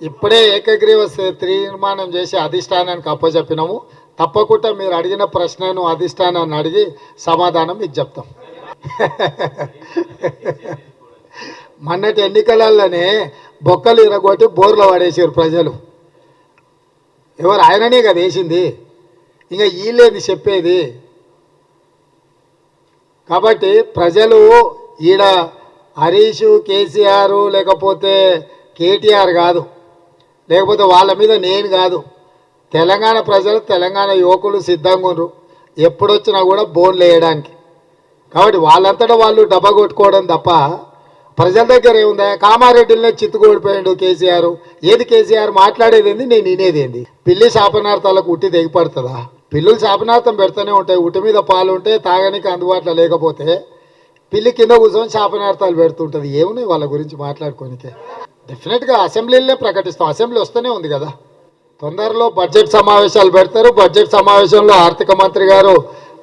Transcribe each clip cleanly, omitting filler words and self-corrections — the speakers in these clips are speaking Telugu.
ఇప్పుడే ఏకగ్రీవ తీర్మానం చేసి అధిష్టానానికి అప్పచెప్పినాము. తప్పకుండా మీరు అడిగిన ప్రశ్నను అధిష్టానాన్ని అడిగి సమాధానం మీకు చెప్తాం. మొన్నటి ఎన్నికలలోనే బొక్కలు ఇరగొట్టి బోర్లో పడేసారు ప్రజలు. ఎవరు? ఆయననే కదా వేసింది. ఇంకా వీళ్ళేది చెప్పేది. కాబట్టి ప్రజలు ఈడ హరీష్, కేసీఆర్ లేకపోతే కేటీఆర్ కాదు, లేకపోతే వాళ్ళ మీద నేను కాదు, తెలంగాణ ప్రజలు, తెలంగాణ యువకులు సిద్ధంగా ఉన్నారు ఎప్పుడొచ్చినా కూడా బోన్లు వేయడానికి. కాబట్టి వాళ్ళంతటా వాళ్ళు డబ్బా కొట్టుకోవడం తప్ప ప్రజల దగ్గర ఏముందా? కామారెడ్డిలో చిత్తుకోడిపోయాడు కేసీఆర్. ఏది కేసీఆర్ మాట్లాడేది ఏంది, నేను వినేది ఏంది? పిల్లి శాపనార్థాలకు ఉట్టి తెగిపడుతుందా? పిల్లులు శాపనార్థం పెడుతూనే ఉంటాయి. ఉట్టి మీద పాలు ఉంటే తాగడానికి అందుబాటులో లేకపోతే పిల్లి కింద కూర్చొని శాపనార్థాలు పెడుతుంటుంది. ఏమున్నాయి వాళ్ళ గురించి మాట్లాడుకోనికే? డెఫినెట్గా అసెంబ్లీలనే ప్రకటిస్తాం. అసెంబ్లీ వస్తూనే ఉంది కదా. తొందరలో బడ్జెట్ సమావేశాలు పెడతారు. బడ్జెట్ సమావేశంలో ఆర్థిక మంత్రి గారు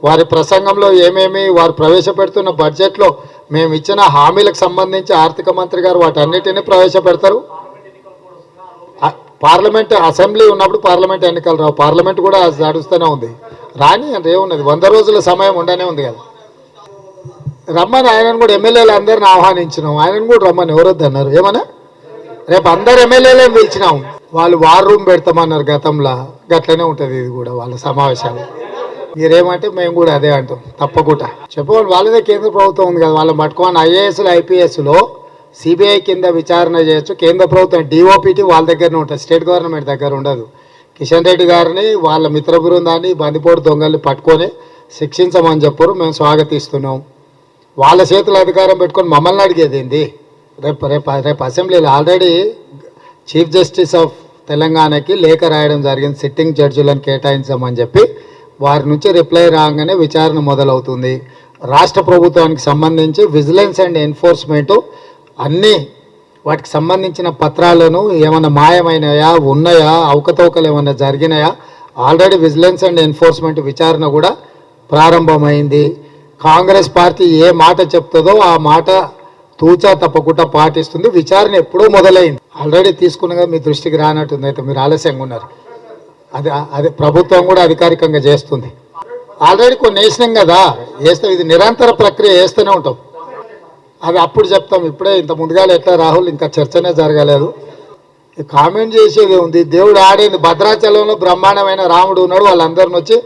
వారి ప్రసంగంలో ఏమేమి వారు ప్రవేశపెడుతున్న బడ్జెట్లో మేము ఇచ్చిన హామీలకు సంబంధించి ఆర్థిక మంత్రి గారు వాటన్నిటిని ప్రవేశపెడతారు. పార్లమెంట్ అసెంబ్లీ ఉన్నప్పుడు పార్లమెంట్ ఎన్నికలు రావు. పార్లమెంట్ కూడా నడుస్తూనే ఉంది. రాని అంటే ఏమున్నది, 100 రోజుల సమయం ఉండనే ఉంది కదా. రమ్మని ఆయనను కూడా ఎమ్మెల్యేలు అందరిని ఆహ్వానించినాం. ఆయనను కూడా రమ్మని ఎవరొద్దు అన్నారు. ఏమన్నా రేపు అందరు ఎమ్మెల్యేలను పిలిచినాం. వాళ్ళు వార్ రూమ్ పెడతామన్నారు గతంలో. గట్లనే ఉంటుంది ఇది కూడా వాళ్ళ సమావేశాలు. మీరేమంటే మేము కూడా అదే అంటాం. తప్పకుండా చెప్పవాలి. వాళ్ళదే కేంద్ర ప్రభుత్వం ఉంది కదా, వాళ్ళని పట్టుకోని ఐఏఎస్లు ఐపీఎస్లో సిబిఐ కింద విచారణ చేయొచ్చు. కేంద్ర ప్రభుత్వం డిఓపిటి వాళ్ళ దగ్గరనే ఉంటుంది, స్టేట్ గవర్నమెంట్ దగ్గర ఉండదు. కిషన్ రెడ్డి గారిని వాళ్ళ మిత్ర బృందాన్ని బందిపోటు దొంగల్ని పట్టుకొని శిక్షించమని చెప్పారు. మేము స్వాగతిస్తున్నాం. వాళ్ళ చేతుల అధికారం పెట్టుకొని మమ్మల్ని అడిగేది ఏంది? రేపు అసెంబ్లీలో ఆల్రెడీ చీఫ్ జస్టిస్ ఆఫ్ తెలంగాణకి లేఖ రాయడం జరిగింది. సిట్టింగ్ జడ్జిలను కేటాయించమని చెప్పి వారి నుంచి రిప్లై రాగానే విచారణ మొదలవుతుంది. రాష్ట్ర ప్రభుత్వానికి సంబంధించి విజిలెన్స్ అండ్ ఎన్ఫోర్స్మెంటు అన్నీ వాటికి సంబంధించిన పత్రాలను ఏమైనా మాయమైనాయా, ఉన్నాయా, అవకతవకలు ఏమైనా జరిగినాయా, ఆల్రెడీ విజిలెన్స్ అండ్ ఎన్ఫోర్స్మెంట్ విచారణ కూడా ప్రారంభమైంది. కాంగ్రెస్ పార్టీ ఏ మాట చెప్తుందో ఆ మాట తూచా తప్పకుండా పాటిస్తుంది. విచారణ ఎప్పుడూ మొదలైంది. ఆల్రెడీ తీసుకున్నగా మీ దృష్టికి రానట్టుంది. అయితే మీరు ఆలస్యంగా ఉన్నారు. అది ప్రభుత్వం కూడా అధికారికంగా చేస్తుంది. ఆల్రెడీ కొన్ని వేసినాం కదా, వేస్తాం. ఇది నిరంతర ప్రక్రియ, వేస్తూనే ఉంటాం. అది అప్పుడు చెప్తాం. ఇప్పుడే ఇంత ముందుగా ఎట్లా రాహుల్, ఇంకా చర్చనే జరగలేదు. కామెంట్ చేసేది ఉంది. దేవుడు ఆడేది భద్రాచలంలో బ్రహ్మాండమైన రాముడు ఉన్నాడు, వాళ్ళందరిని వచ్చి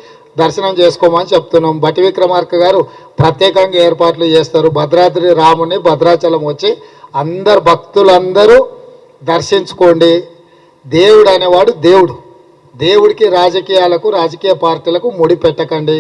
దర్శనం చేసుకోమని చెప్తున్నాం. బట్టి విక్రమార్క గారు ప్రత్యేకంగా ఏర్పాట్లు చేస్తారు. భద్రాద్రి రాముని భద్రాచలం వచ్చి అందరు భక్తులందరూ దర్శించుకోండి. దేవుడు అనేవాడు దేవుడు. దేవుడికి రాజకీయాలకు, రాజకీయ పార్టీలకు ముడి పెట్టకండి.